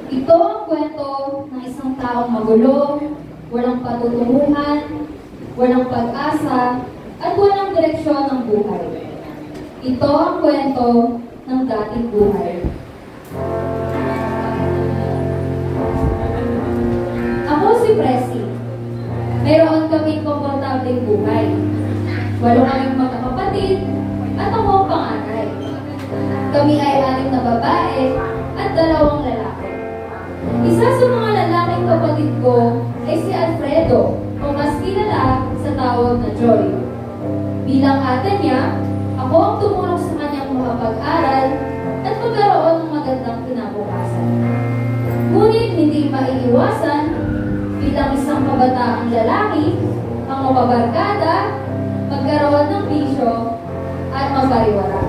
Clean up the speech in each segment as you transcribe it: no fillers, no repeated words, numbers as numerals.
Ito ang kwento ng isang taong magulo, walang patutunguhan, walang pag-asa, at walang direksyon ng buhay. Ito ang kwento ng dating buhay. Ako si Presi. Mayroon kaming komportableng buhay. 8 kaming magkakapatid at ako ang panganay. Kami ay 6 na babae at 2 lalaki. Isa sa mga lalaking kapatid ko ay si Alfredo, o mas kilala sa tawag na Joy. Bilang ate niya, ako ang tumulong sa kanyang makapag-aral at magkaroon ng magandang kinabukasan. Ngunit hindi maiiwasan bilang isang kabataang lalaki ang mapabarkada, magkaroon ng bisyo at mapariwara.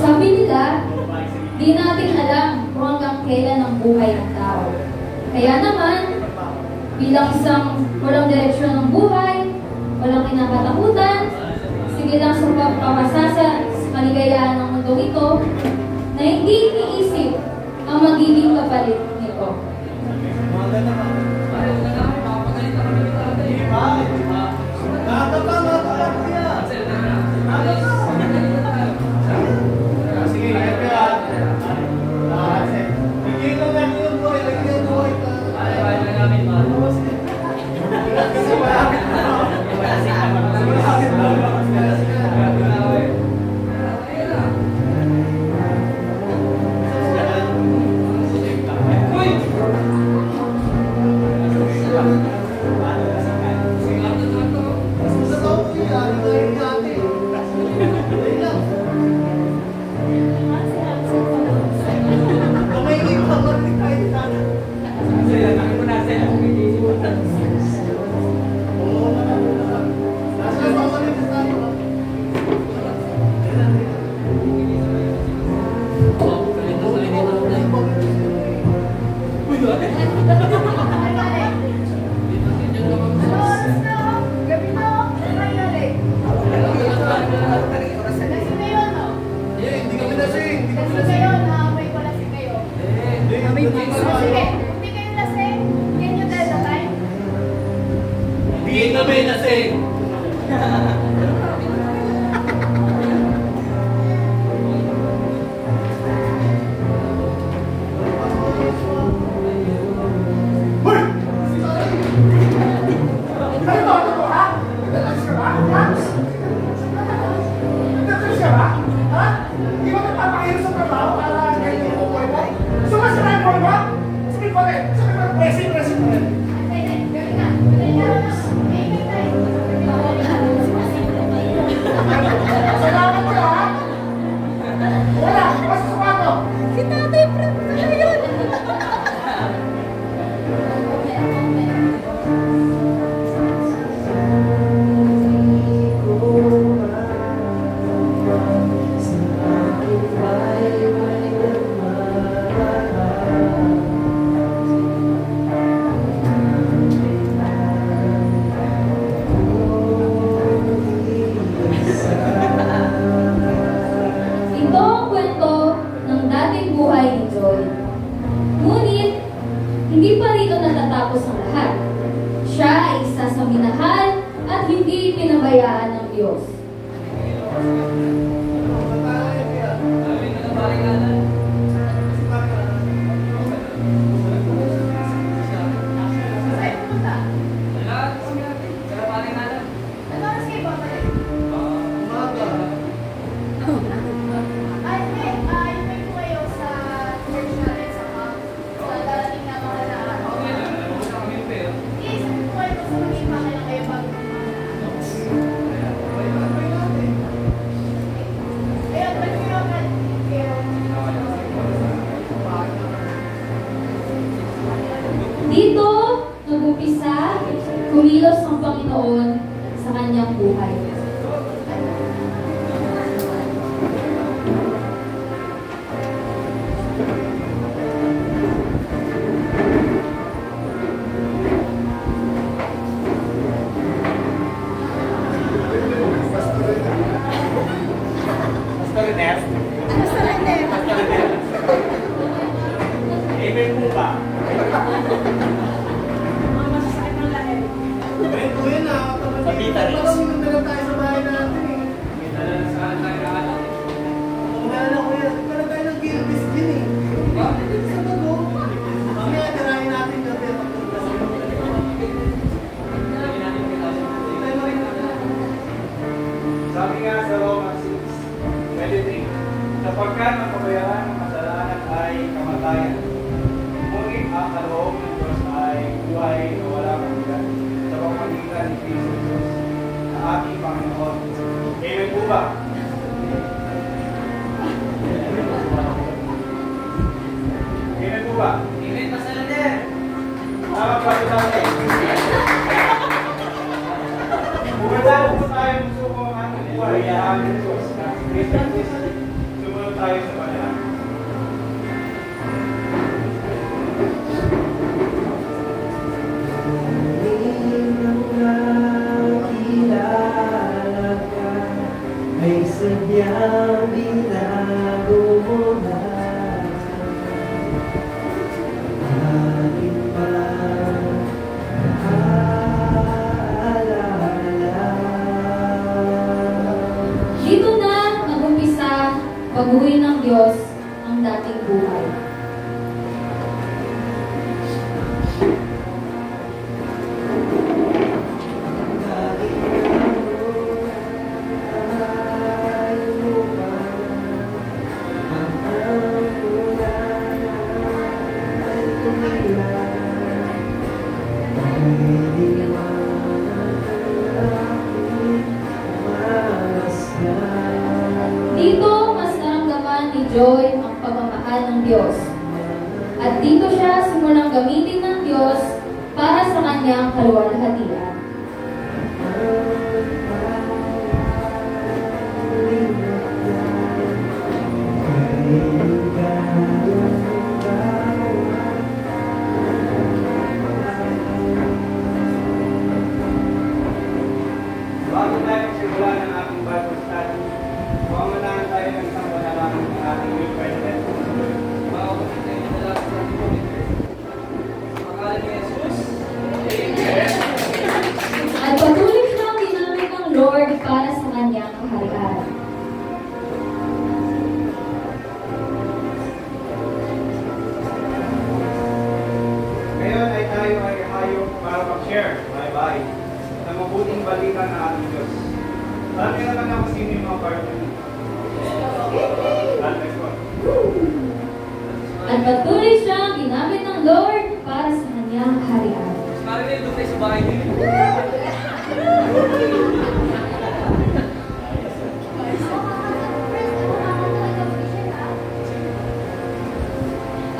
Sabi nila, di natin alam kung hanggang kailan ang buhay ng tao. Kaya naman, bilang isang walang direksyon ng buhay, walang kinakatakutan, sige lang sa pagpapasasa sa kaligayahan ng mundong ito, na hindi iniisip ang magiging kapalit nito. Di ba nagpapakahirap sa trabaho para ganyan yung buhay mo? Sumasarang mo Ito ang kwento ng dating buhay ni Joy. Ngunit, hindi pa rito natatapos ang lahat. Siya ay isa sa minahal at hindi pinabayaan ng Diyos. Dito, nag-umpisa, kumilos ang Panginoon sa kanyang buhay. Amen po ba? Pabita rin. Parang minumero tayo sa bahay natin eh. Umahala ko yan. Parang tayo ng Gilbis din eh. Sa bago. Mamaya tirahin natin yung Sabi nga sa Romans 6:23, sapagkat ang kabayaran ng kasalanan ay kamatayan. Ngunit ang kaloob ng Diyos ay buhay na walang hanggan sa pamamagitan ni Kristo Jesus na ating Panginoon. Amen po ba? Amen po ba? Amen, Pastor Lander. Tama ba ito natin? Pumunta po tayo gusto ko ang buhay na aming Diyos na Kristo Jesus. Sumunod tayo sa panahon. May sadyang binago mo na aking Dito na nag-umpisa baguhin ng Diyos ang dating buhay. Dito mas naramdaman ni Joy ang pagmamahal ng Diyos. At dito siya simulang gamitin ng Diyos para sa kanyang kaluwalhatian. Bago tayo magsimula ng ating Bible study, pamanahan tayo ng isang panalangin ng ating week president. Mga kapatid na inalala sa ating committee. Sa pangalan ni Jesus. Amen. At patuloy siyang ginamit ng Lord para sa kanyang kaharian. Ngayon ay tayo ay hayop para mag-share, bye-bye, ng mabuting balita ng ating Diyos. Alam niyo naman ako sino yung mga partner. Let's go. At patuloy siyang ginamit ng Lord Pwede doon tayo sa bahay niyo.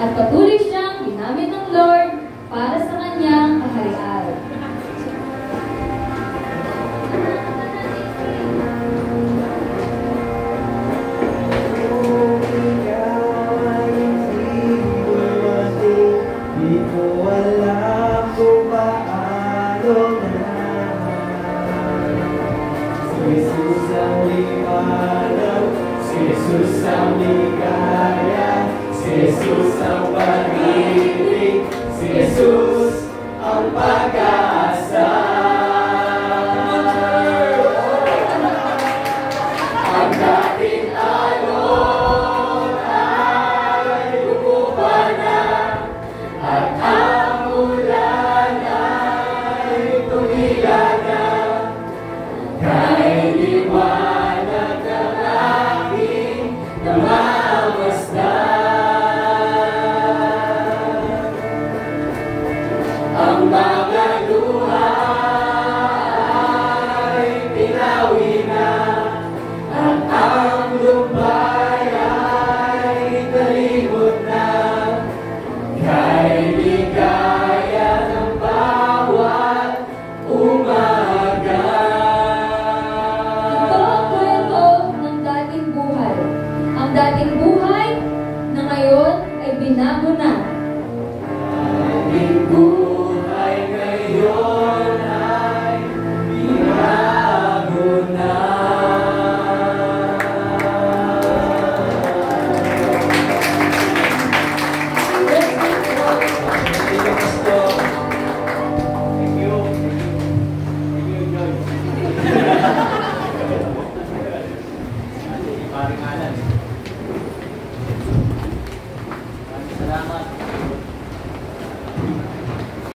At patuloy siyang ginamit ng Lord para sa kanyang kaharian. Di ko alam kung paano na. Si Jesus ang liwanag, si Jesus ang ligaya, si Jesus ang pag-ibig, si Jesus ang pag-asa. Ang dating alon ay bumuba na, at ang ulan ay tumila na. Kahit liwanag ng aking namamasdan, ang mga luha ay pinawi na, at ang lumbay ay nalimot na. Kay ligaya ng bawat umaga. Ito ang kwento ng dating buhay. Ang dating buhay na ngayon ay binago na